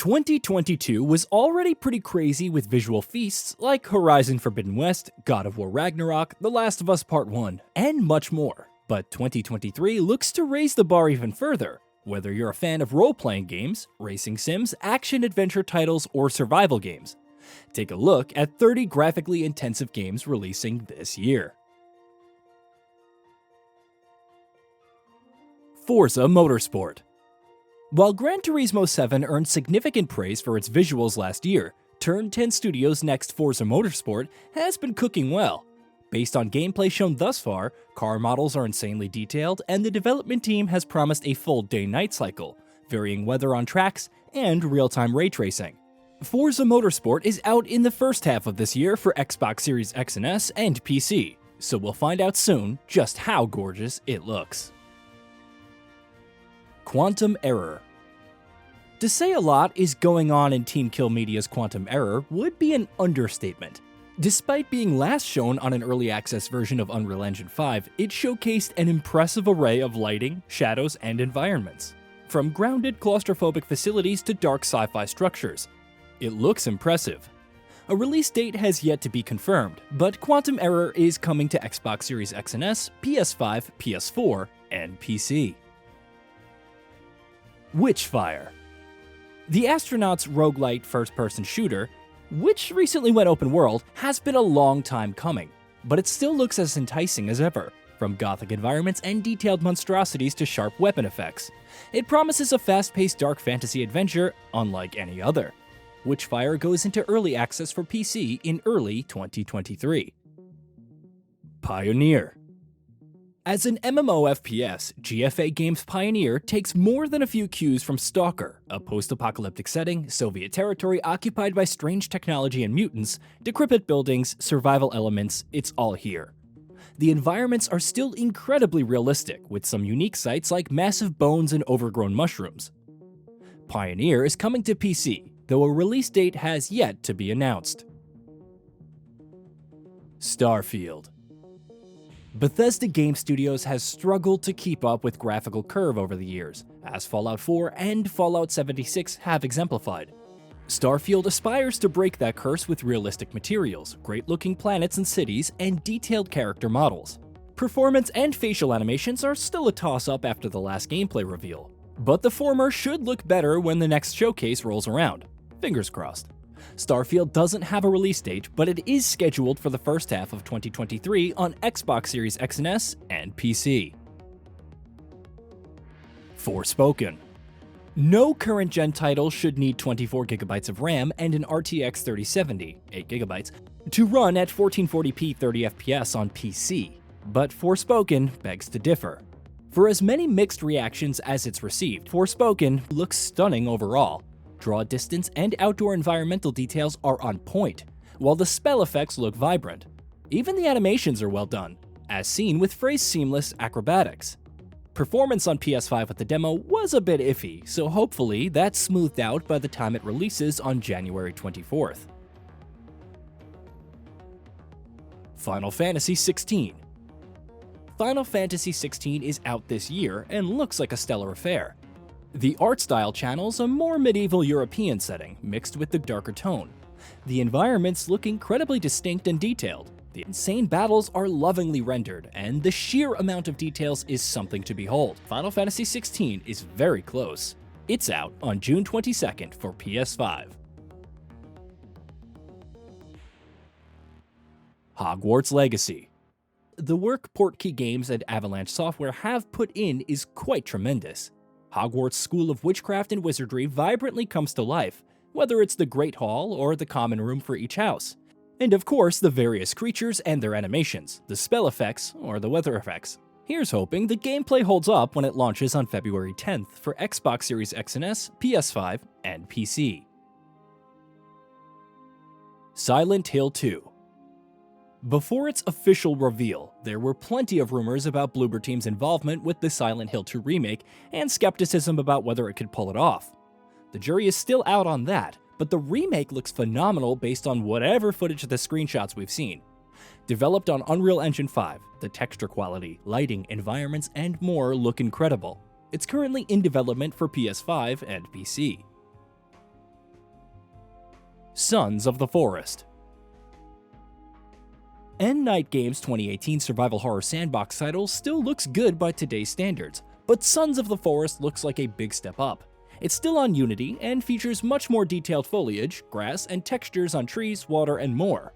2022 was already pretty crazy with visual feasts like Horizon Forbidden West, God of War Ragnarok, The Last of Us Part 1, and much more. But 2023 looks to raise the bar even further. Whether you're a fan of role-playing games, racing sims, action-adventure titles, or survival games, take a look at 30 graphically intensive games releasing this year. FORZA Motorsport. While Gran Turismo 7 earned significant praise for its visuals last year, Turn 10 Studios' next FORZA Motorsport has been cooking well. Based on gameplay shown thus far, car models are insanely detailed, and the development team has promised a full day-night cycle, varying weather on tracks, and real-time ray tracing. FORZA Motorsport is out in the first half of this year for Xbox Series X and S and PC, so we'll find out soon just how gorgeous it looks. Quantum Error. To say a lot is going on in Team Kill Media's Quantum Error would be an understatement. Despite being last shown on an early access version of Unreal Engine 5, it showcased an impressive array of lighting, shadows, and environments. From grounded claustrophobic facilities to dark sci-fi structures. It looks impressive. A release date has yet to be confirmed, but Quantum Error is coming to Xbox Series X and S, PS5, PS4, and PC. WITCHFIRE. The astronauts' roguelite first-person shooter, which recently went open world, has been a long time coming, but it still looks as enticing as ever, from gothic environments and detailed monstrosities to sharp weapon effects. It promises a fast-paced dark fantasy adventure unlike any other. WITCHFIRE goes into early access for PC in early 2023. Pioneer. As an MMO FPS, GFA Games Pioneer takes more than a few cues from Stalker, a post-apocalyptic setting, Soviet territory occupied by strange technology and mutants, decrepit buildings, survival elements, it's all here. The environments are still incredibly realistic, with some unique sights like massive bones and overgrown mushrooms. Pioneer is coming to PC, though a release date has yet to be announced. Starfield. Bethesda Game Studios has struggled to keep up with graphical curve over the years, as Fallout 4 and Fallout 76 have exemplified. Starfield aspires to break that curse with realistic materials, great-looking planets and cities, and detailed character models. Performance and facial animations are still a toss-up after the last gameplay reveal, but the former should look better when the next showcase rolls around. Fingers crossed. Starfield doesn't have a release date, but it is scheduled for the first half of 2023 on Xbox Series X and S and PC. Forspoken. No current-gen title should need 24GB of RAM and an RTX 3070, 8GB, to run at 1440p 30fps on PC, but Forspoken begs to differ. For as many mixed reactions as it's received, Forspoken looks stunning overall. Draw distance and outdoor environmental details are on point, while the spell effects look vibrant. Even the animations are well done, as seen with Frey's seamless acrobatics. Performance on PS5 with the demo was a bit iffy, so hopefully that's smoothed out by the time it releases on January 24th. Final Fantasy XVI. Final Fantasy XVI is out this year and looks like a stellar affair. The art style channels a more medieval European setting, mixed with the darker tone. The environments look incredibly distinct and detailed. The insane battles are lovingly rendered, and the sheer amount of details is something to behold. Final Fantasy XVI is very close. It's out on June 22nd for PS5. Hogwarts Legacy. The work Portkey Games and Avalanche Software have put in is quite tremendous. Hogwarts' School of Witchcraft and Wizardry vibrantly comes to life, whether it's the Great Hall or the common room for each house. And of course, the various creatures and their animations, the spell effects, or the weather effects. Here's hoping the gameplay holds up when it launches on February 10th for Xbox Series X and S, PS5, and PC. Silent Hill 2. Before its official reveal, there were plenty of rumors about Bloober Team's involvement with the Silent Hill 2 remake and skepticism about whether it could pull it off. The jury is still out on that, but the remake looks phenomenal based on whatever footage of the screenshots we've seen. Developed on Unreal Engine 5, the texture quality, lighting, environments, and more look incredible. It's currently in development for PS5 and PC. Sons of the Forest. Night Games' 2018 survival horror sandbox title still looks good by today's standards, but Sons of the Forest looks like a big step up. It's still on Unity and features much more detailed foliage, grass, and textures on trees, water, and more.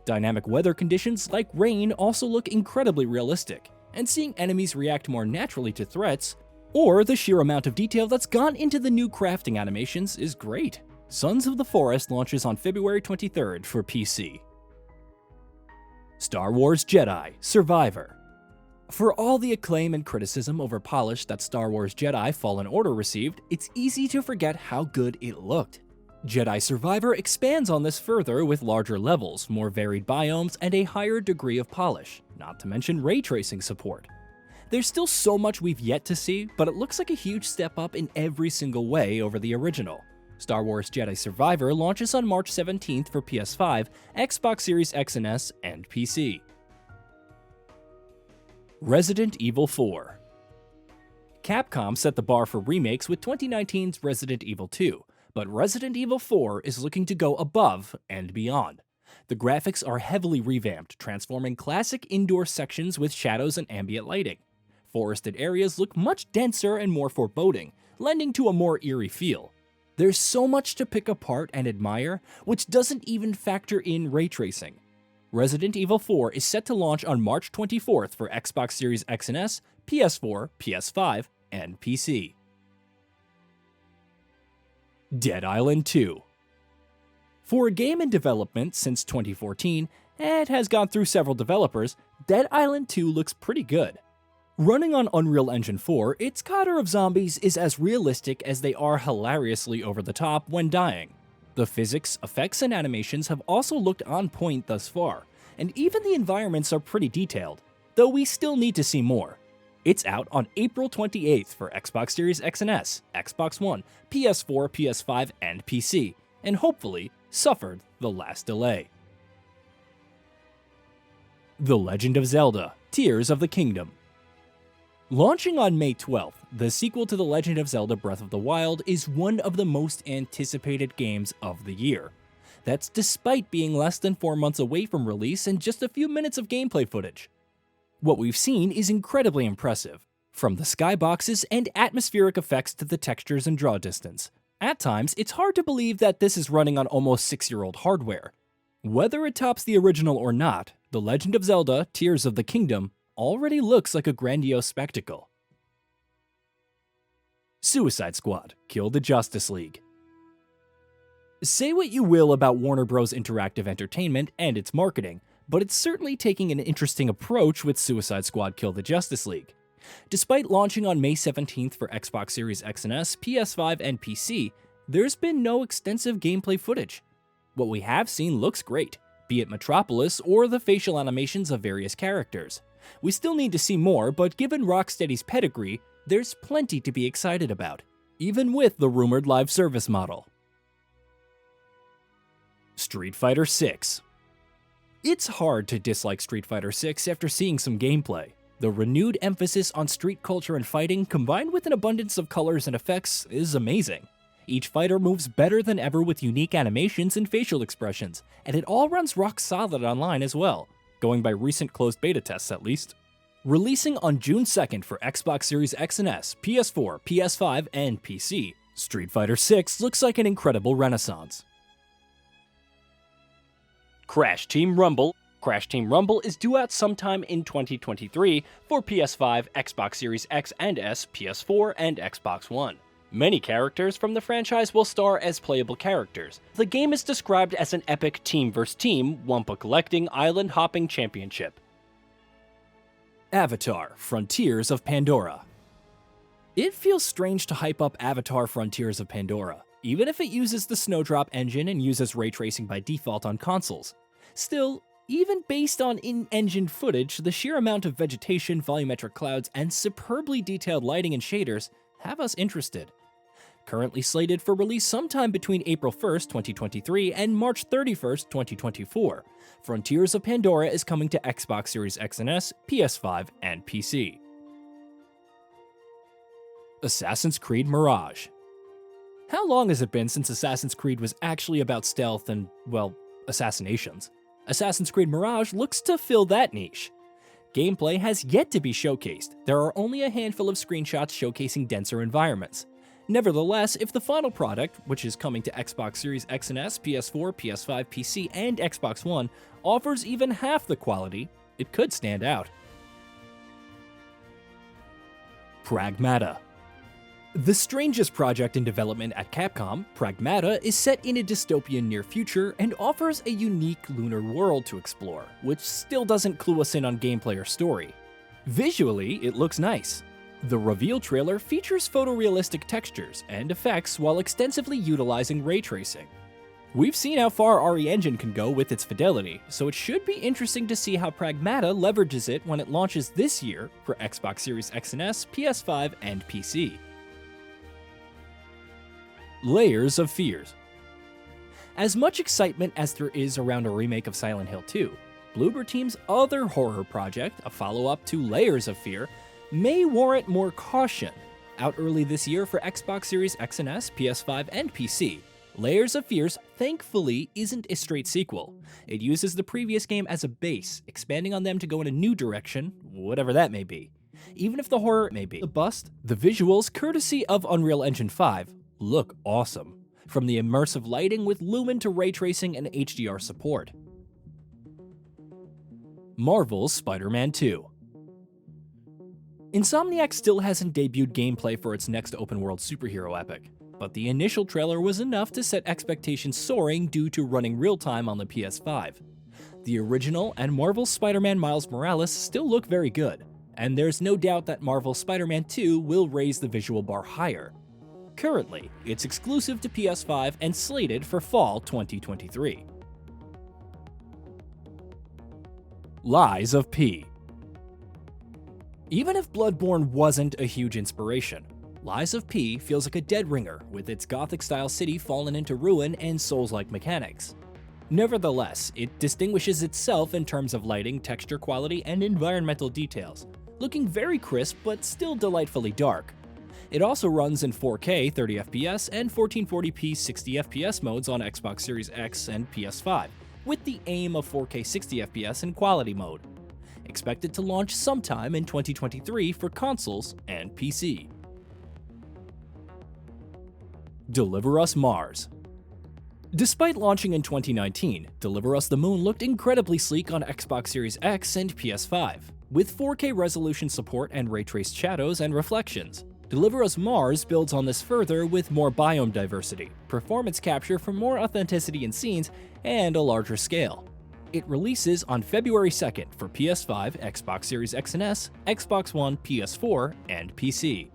Dynamic weather conditions like rain also look incredibly realistic, and seeing enemies react more naturally to threats, or the sheer amount of detail that's gone into the new crafting animations is great. Sons of the Forest launches on February 23rd for PC. Star Wars Jedi Survivor. For all the acclaim and criticism over polish that Star Wars Jedi Fallen Order received, it's easy to forget how good it looked. Jedi Survivor expands on this further with larger levels, more varied biomes, and a higher degree of polish, not to mention ray tracing support. There's still so much we've yet to see, but it looks like a huge step up in every single way over the original. Star Wars Jedi Survivor launches on March 17th for PS5, Xbox Series X and S, and PC. Resident Evil 4. Capcom set the bar for remakes with 2019's Resident Evil 2, but Resident Evil 4 is looking to go above and beyond. The graphics are heavily revamped, transforming classic indoor sections with shadows and ambient lighting. Forested areas look much denser and more foreboding, lending to a more eerie feel. There's so much to pick apart and admire, which doesn't even factor in ray tracing. Resident Evil 4 is set to launch on March 24th for Xbox Series X and S, PS4, PS5, and PC. Dead Island 2. For a game in development since 2014, and has gone through several developers, Dead Island 2 looks pretty good. Running on Unreal Engine 4, its cadre of zombies is as realistic as they are hilariously over the top when dying. The physics, effects, and animations have also looked on point thus far, and even the environments are pretty detailed, though we still need to see more. It's out on April 28th for Xbox Series X and S, Xbox One, PS4, PS5, and PC, and hopefully suffered the last delay. The Legend of Zelda: Tears of the Kingdom. Launching on May 12th, the sequel to The Legend of Zelda Breath of the Wild is one of the most anticipated games of the year. That's despite being less than 4 months away from release and just a few minutes of gameplay footage. What we've seen is incredibly impressive, from the skyboxes and atmospheric effects to the textures and draw distance. At times, it's hard to believe that this is running on almost 6-year-old hardware. Whether it tops the original or not, The Legend of Zelda: Tears of the Kingdom already looks like a grandiose spectacle. Suicide Squad: Kill the Justice League. Say what you will about Warner Bros. Interactive Entertainment and its marketing, but it's certainly taking an interesting approach with Suicide Squad: Kill the Justice League. Despite launching on May 17th for Xbox Series X and S, PS5, and PC, there's been no extensive gameplay footage. What we have seen looks great, be it Metropolis or the facial animations of various characters. We still need to see more, but given Rocksteady's pedigree, there's plenty to be excited about, even with the rumored live service model. Street Fighter 6. It's hard to dislike Street Fighter 6 after seeing some gameplay. The renewed emphasis on street culture and fighting, combined with an abundance of colors and effects, is amazing. Each fighter moves better than ever with unique animations and facial expressions, and it all runs rock solid online as well, going by recent closed beta tests at least. Releasing on June 2nd for Xbox Series X and S, PS4, PS5, and PC, Street Fighter 6 looks like an incredible renaissance. Crash Team Rumble. Crash Team Rumble is due out sometime in 2023 for PS5, Xbox Series X and S, PS4, and Xbox One. Many characters from the franchise will star as playable characters. The game is described as an epic team vs. team, Wumpa collecting, island hopping championship. Avatar: Frontiers of Pandora. It feels strange to hype up Avatar: Frontiers of Pandora, even if it uses the Snowdrop engine and uses ray tracing by default on consoles. Still, even based on in-engine footage, the sheer amount of vegetation, volumetric clouds, and superbly detailed lighting and shaders have us interested. Currently slated for release sometime between April 1st, 2023 and March 31st, 2024, Frontiers of Pandora is coming to Xbox Series X and S, PS5, and PC. Assassin's Creed Mirage. How long has it been since Assassin's Creed was actually about stealth and, well, assassinations? Assassin's Creed Mirage looks to fill that niche. Gameplay has yet to be showcased. There are only a handful of screenshots showcasing denser environments. Nevertheless, if the final product, which is coming to Xbox Series X and S, PS4, PS5, PC, and Xbox One, offers even half the quality, it could stand out. Pragmata. The strangest project in development at Capcom, Pragmata is set in a dystopian near future and offers a unique lunar world to explore, which still doesn't clue us in on gameplay or story. Visually, it looks nice. The reveal trailer features photorealistic textures and effects while extensively utilizing ray tracing. We've seen how far RE Engine can go with its fidelity, so it should be interesting to see how Pragmata leverages it when it launches this year for Xbox Series X and S, PS5, and PC. Layers of Fears. As much excitement as there is around a remake of Silent Hill 2, Bloober Team's other horror project, a follow-up to Layers of Fear, may warrant more caution. Out early this year for Xbox Series X and S, PS5, and PC, Layers of Fears, thankfully, isn't a straight sequel. It uses the previous game as a base, expanding on them to go in a new direction, whatever that may be. Even if the horror may be a bust, the visuals, courtesy of Unreal Engine 5, look awesome. From the immersive lighting with lumen to ray tracing and HDR support. Marvel's Spider-Man 2. Insomniac still hasn't debuted gameplay for its next open-world superhero epic, but the initial trailer was enough to set expectations soaring due to running real-time on the PS5. The original and Marvel's Spider-Man Miles Morales still look very good, and there's no doubt that Marvel's Spider-Man 2 will raise the visual bar higher. Currently, it's exclusive to PS5 and slated for fall 2023. Lies of P. Even if Bloodborne wasn't a huge inspiration, Lies of P feels like a dead ringer with its Gothic-style city fallen into ruin and Souls-like mechanics. Nevertheless, it distinguishes itself in terms of lighting, texture quality, and environmental details, looking very crisp but still delightfully dark. It also runs in 4K 30fps and 1440p 60fps modes on Xbox Series X and PS5, with the aim of 4K 60fps in quality mode. Expected to launch sometime in 2023 for consoles and PC. Deliver Us Mars. Despite launching in 2019, Deliver Us the Moon looked incredibly sleek on Xbox Series X and PS5, with 4K resolution support and ray-traced shadows and reflections. Deliver Us Mars builds on this further with more biome diversity, performance capture for more authenticity in scenes, and a larger scale. It releases on February 2nd for PS5, Xbox Series X and S, Xbox One, PS4, and PC.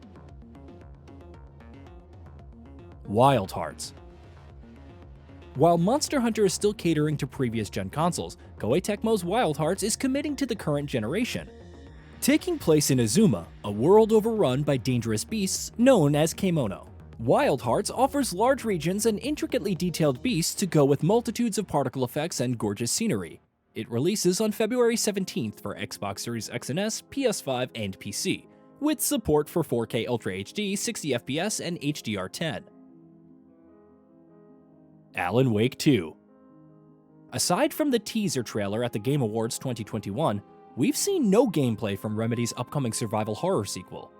Wild Hearts. While Monster Hunter is still catering to previous-gen consoles, Koei Tecmo's Wild Hearts is committing to the current generation. Taking place in Azuma, a world overrun by dangerous beasts known as Kemono, Wild Hearts offers large regions and intricately detailed beasts to go with multitudes of particle effects and gorgeous scenery. It releases on February 17th for Xbox Series X and S, PS5, and PC, with support for 4K Ultra HD, 60fps, and HDR10. Alan Wake 2. Aside from the teaser trailer at the Game Awards 2021, we've seen no gameplay from Remedy's upcoming survival horror sequel.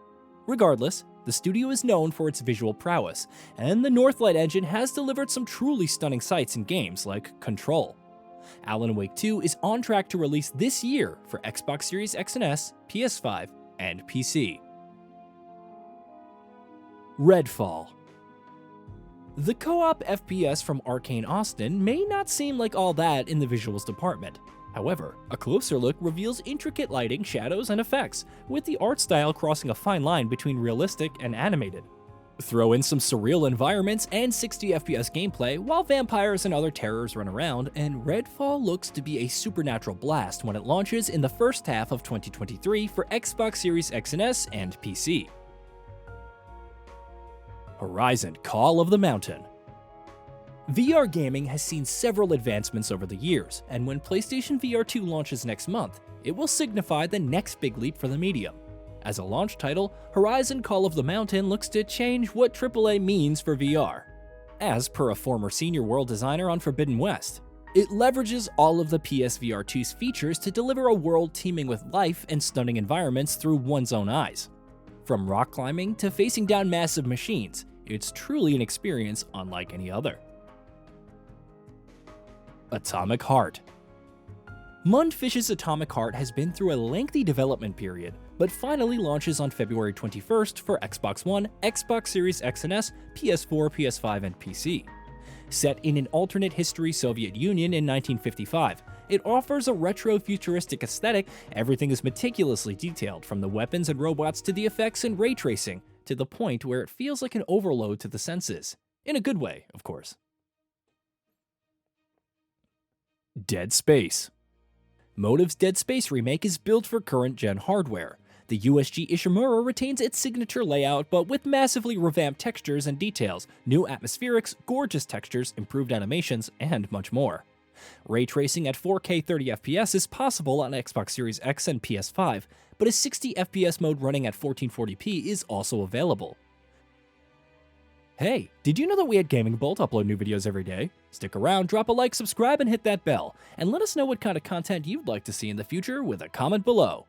Regardless, the studio is known for its visual prowess, and the Northlight engine has delivered some truly stunning sights in games like Control. Alan Wake 2 is on track to release this year for Xbox Series X and S, PS5, and PC. Redfall. The co-op FPS from Arcane Austin may not seem like all that in the visuals department. However, a closer look reveals intricate lighting, shadows, and effects, with the art style crossing a fine line between realistic and animated. Throw in some surreal environments and 60fps gameplay while vampires and other terrors run around, and Redfall looks to be a supernatural blast when it launches in the first half of 2023 for Xbox Series X and S and PC. Horizon Call of the Mountain. VR gaming has seen several advancements over the years, and when PlayStation VR 2 launches next month, it will signify the next big leap for the medium. As a launch title, Horizon Call of the Mountain looks to change what AAA means for VR. As per a former senior world designer on Forbidden West, it leverages all of the PSVR 2's features to deliver a world teeming with life and stunning environments through one's own eyes. From rock climbing to facing down massive machines, it's truly an experience unlike any other. Atomic Heart. Mundfish's Atomic Heart has been through a lengthy development period, but finally launches on February 21st for Xbox One, Xbox Series X and S, PS4, PS5, and PC. Set in an alternate history Soviet Union in 1955, it offers a retro-futuristic aesthetic. Everything is meticulously detailed, from the weapons and robots to the effects and ray tracing, to the point where it feels like an overload to the senses. In a good way, of course. Dead Space. Motive's Dead Space remake is built for current-gen hardware. The USG Ishimura retains its signature layout, but with massively revamped textures and details, new atmospherics, gorgeous textures, improved animations, and much more. Ray tracing at 4K 30fps is possible on Xbox Series X and PS5, but a 60fps mode running at 1440p is also available. Hey, did you know that we at GamingBolt upload new videos every day? Stick around, drop a like, subscribe, and hit that bell, and let us know what kind of content you'd like to see in the future with a comment below.